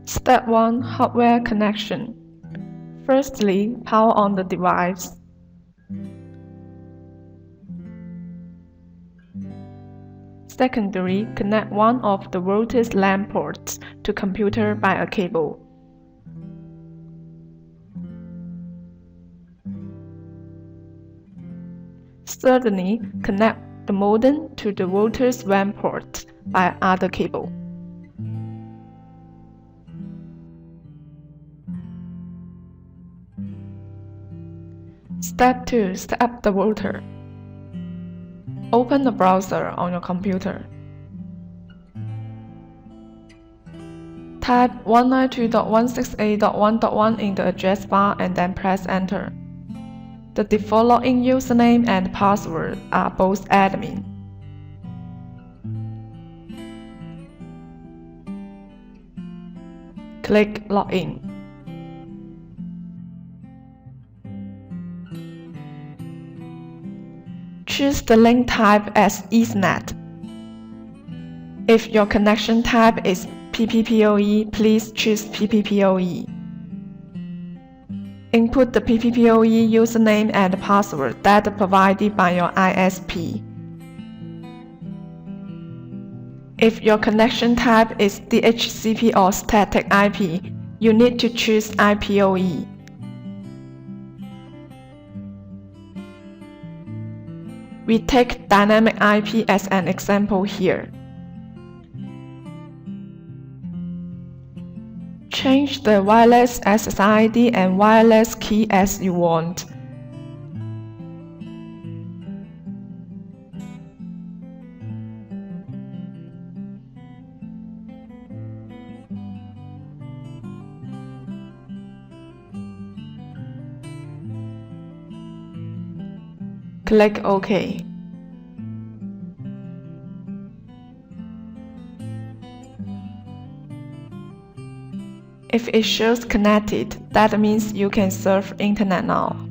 Step 1. Hardware connection. Firstly, power on the device. Secondly, connect one of the voltage LAN ports to computer by a cable. Thirdly, connect the modem to the voltage WAN port by other cable. Step 2. Set up the router. Open the browser on your computer. Type 192.168.1.1 in the address bar and then press Enter. The default login username and password are both admin. Click Login. Choose the link type as Ethernet. If your connection type is PPPoE, please choose PPPoE. Input the PPPoE username and password that are provided by your ISP. If your connection type is DHCP or static IP, you need to choose IPoE. We take dynamic IP as an example here. Change the wireless SSID and wireless key as you want. Click OK. If it shows connected, that means you can surf internet now.